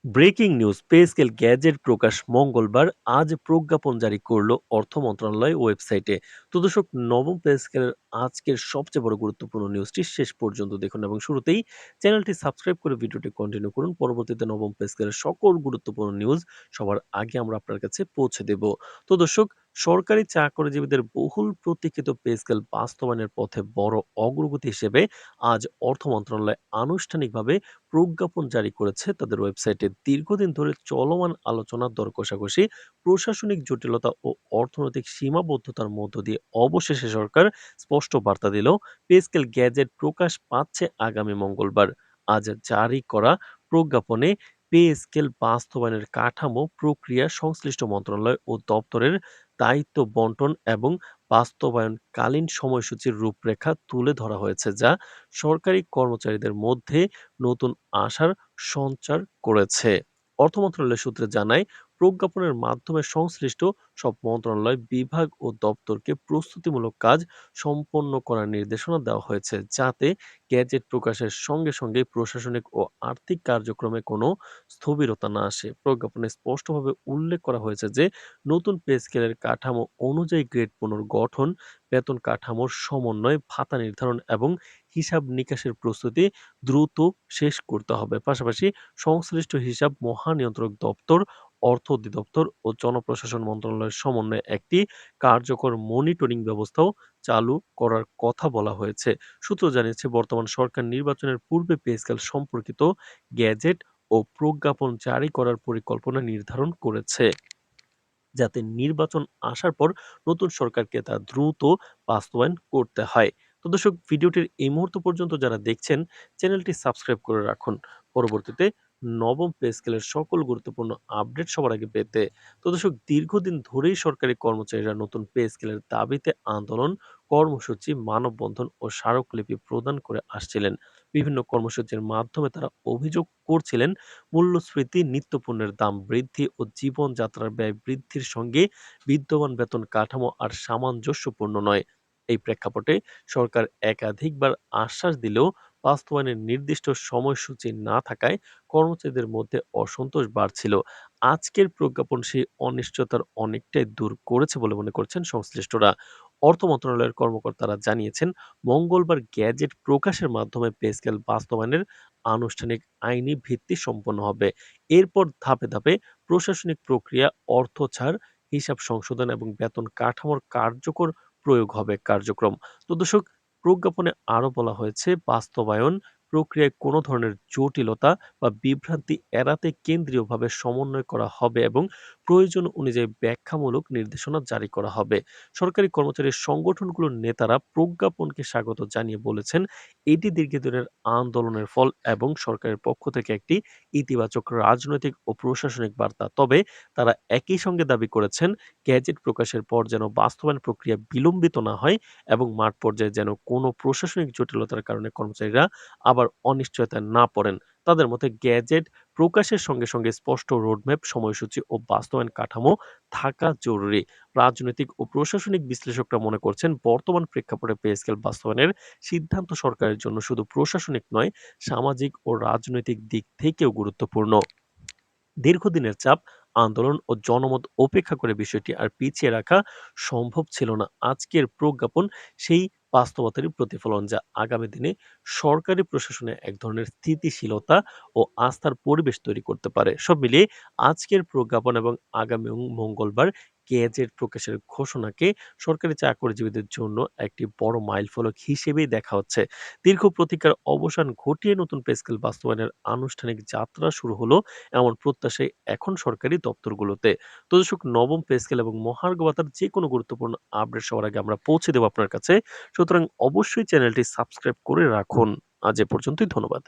Breaking news pay scale gazette প্রকাশ মঙ্গলবার। আজ প্রজ্ঞাপন জারি করল অর্থ মন্ত্রণালয় ওয়েবসাইটে। তো দর্শক, নবম পে স্কেলের আজকের সবচেয়ে বড় গুরুত্বপূর্ণ নিউজটি শেষ পর্যন্ত দেখুন এবং শুরুতেই চ্যানেলটি সাবস্ক্রাইব করে ভিডিওটি কন্টিনিউ করুন। পরবর্তীতে নবম পে স্কেলের সকল গুরুত্বপূর্ণ নিউজ সবার আগে আমরা আপনার কাছে পৌঁছে দেব। তো দর্শক, সরকারি চাকরিজীবীদের বহুল প্রতীক্ষিত পে স্কেল বাস্তবায়নের পথে বড় অগ্রগতি হিসেবে আজ অর্থ মন্ত্রণালয় আনুষ্ঠানিকভাবে প্রজ্ঞাপন জারি করেছে তাদের ওয়েবসাইটে। দীর্ঘদিন ধরে চলমান আলোচনা, দর কষাকষি, প্রশাসনিক জটিলতা ও অর্থনৈতিক সীমাবদ্ধতার মধ্য দিয়ে অবশেষে সরকার স্পষ্ট বার্তা দিল, পে স্কেল গ্যাজেট প্রকাশ পাচ্ছে আগামী মঙ্গলবার। আজ জারি করা প্রজ্ঞাপনে পে স্কেল বাস্তবায়নের কাঠামো, প্রক্রিয়া, সংশ্লিষ্ট মন্ত্রণালয় ও দপ্তরের দায়িত্ব বন্টন এবং বাস্তবায়নকালীন সময়সূচির রূপরেখা তুলে ধরা হয়েছে, যা সরকারি কর্মচারীদের মধ্যে নতুন আশার সঞ্চার করেছে। অর্থ মন্ত্রণালয় সূত্রে জানায়, প্রজ্ঞাপনের মাধ্যমে সংশ্লিষ্ট সব মন্ত্রণালয়, বিভাগ ও দপ্তরকে প্রস্তুতিমূলক কাজ সম্পন্ন করার নির্দেশনা দেওয়া হয়েছে, যাতে গ্যাজেট প্রকাশের সঙ্গে সঙ্গে প্রশাসনিক ও আর্থিক কার্যক্রমে কোনো স্থবিরতা না আসে। প্রজ্ঞাপনে স্পষ্টভাবে উল্লেখ করা হয়েছে যে নতুন পে স্কেলের কাঠামো অনুযায়ী গ্রেড পুনর্গঠন, বেতন কাঠামোর সমন্বয়, ভাতা নির্ধারণ এবং হিসাব নিকাশের প্রস্তুতি দ্রুত শেষ করতে হবে। পাশাপাশি সংশ্লিষ্ট হিসাব মহানিয়ন্ত্রক দপ্তর, অর্থ অধিদপ্তর ও জনপ্রশাসন মন্ত্রণালয়ের সমন্বয়ে একটি কার্যকর মনিটরিং ব্যবস্থাও চালু করার কথা বলা হয়েছে। সূত্র জানিয়েছে, বর্তমান সরকার নির্বাচনের পূর্বে পে স্কেল সম্পর্কিত গ্যাজেট ও প্রজ্ঞাপন জারি করার পরিকল্পনা নির্ধারণ করেছে, যাতে নির্বাচন আসার পর নতুন সরকারকে তা দ্রুত বাস্তবায়ন করতে হয়। তো দর্শক, ভিডিওটির এই মুহূর্ত পর্যন্ত যারা দেখছেন, চ্যানেলটি সাবস্ক্রাইব করে রাখুন পরবর্তীতে নবম পে স্কেলের সকল গুরুত্বপূর্ণ আপডেট সবার আগে পেতে। তো দর্শক, দীর্ঘদিন ধরেই সরকারি কর্মচারীরা নতুন পে স্কেলের দাবিতে আন্দোলন, কর্মসূচি, মানববন্ধন ও স্মারকলিপি প্রদান করে আসছিলেন। বিভিন্ন কর্মসূচির মাধ্যমে তারা অভিযোগ করছিলেন, মূল্যস্ফীতি, নিত্যপণ্যের দাম বৃদ্ধি ও জীবনযাত্রার ব্যয় বৃদ্ধির সঙ্গে বিদ্যমান বেতন কাঠামো আর সামঞ্জস্যপূর্ণ নয়। এই প্রেক্ষাপটে সরকার একাধিকবার আশ্বাস দিলেও বাস্তবায়নের নির্দিষ্ট সময়সূচি না থাকায় কর্মচারীদের মধ্যে অসন্তোষ বাড়ছিল। আজকের প্রজ্ঞাপন সেই অনিশ্চয়তার অনেকটাই দূর করেছে বলে মনে করছেন সংশ্লিষ্টরা। অর্থ মন্ত্রণালয়ের কর্মকর্তারা জানিয়েছেন, মঙ্গলবার গ্যাজেট প্রকাশের মাধ্যমে পে স্কেল বাস্তবায়নের আনুষ্ঠানিক আইনি ভিত্তি সম্পন্ন হবে। এরপর ধাপে ধাপে প্রশাসনিক প্রক্রিয়া, অর্থ ছাড়, হিসাব সংশোধন এবং বেতন কাঠামোর কার্যকর প্রয়োগ হবে কার্যক্রম। তো দর্শক, প্রজ্ঞাপনে আরো বলা হয়েছে, বাস্তবায়ন প্রক্রিয়ায় কোনো ধরনের জটিলতা বা বিভ্রান্তি এড়াতে কেন্দ্রীয়ভাবে সমন্বয় করা হবে এবং প্রয়োজন অনুযায়ী ব্যাখ্যামূলক নির্দেশনা জারি করা হবে। সরকারি কর্মচারী সংগঠনগুলোর নেতারা প্রজ্ঞাপনকে স্বাগত জানিয়ে বলেছেন, এটি দীর্ঘদিনের আন্দোলনের ফল এবং সরকারের পক্ষ থেকে একটি ইতিবাচক রাজনৈতিক ও প্রশাসনিক বার্তা। তবে তারা একই সঙ্গে দাবি করেছেন, গ্যাজেট প্রকাশের পর যেন বাস্তবায়ন প্রক্রিয়া বিলম্বিত না হয় এবং মাঠ পর্যায়ে যেন কোনো প্রশাসনিক জটিলতার কারণে কর্মচারীরা আবার অনিশ্চয়তায় না পড়েন। তাদের মতে, গ্যাজেট প্রকাশের সঙ্গে সঙ্গে স্পষ্ট রোডম্যাপ, সময়সূচি ও বাস্তবায়ন কাঠামো থাকা জরুরি। রাজনৈতিক ও প্রশাসনিক বিশ্লেষকরা মনে করছেন, বর্তমান প্রেক্ষাপটে পে স্কেল বাস্তবায়নের সিদ্ধান্ত সরকারের জন্য শুধু প্রশাসনিক নয়, সামাজিক ও রাজনৈতিক দিক থেকেও গুরুত্বপূর্ণ। দীর্ঘদিনের চাপ, আন্দোলন ও জনমত উপেক্ষা করে বিষয়টি আর পিছিয়ে রাখা সম্ভব ছিল না। আজকের প্রজ্ঞাপন সেই বাস্তবতারই প্রতিফলন, যা আগামী দিনে সরকারি প্রশাসনে এক ধরনের স্থিতিশীলতা ও আস্থার পরিবেশ তৈরি করতে পারে। সব মিলিয়ে আজকের প্রজ্ঞাপন এবং আগামী মঙ্গলবার গেজেট প্রকাশের ঘোষণাকে সরকারি চাকরিজীবীদের জন্য একটি বড় মাইলফলক হিসেবেই দেখা হচ্ছে। দীর্ঘ প্রতীক্ষার অবসান ঘটিয়ে নতুন পে স্কেল বাস্তবায়নের আনুষ্ঠানিক যাত্রা শুরু হলো, এমন প্রত্যাশায় এখন সরকারি দপ্তরগুলোতে। তো দর্শক, নবম পে স্কেল এবং মহার্ঘ ভাতার যে কোনো গুরুত্বপূর্ণ আপডেট সবার আগে আমরা পৌঁছে দেব আপনার কাছে। সুতরাং অবশ্যই চ্যানেলটি সাবস্ক্রাইব করে রাখুন। আজ এ পর্যন্তই, ধন্যবাদ।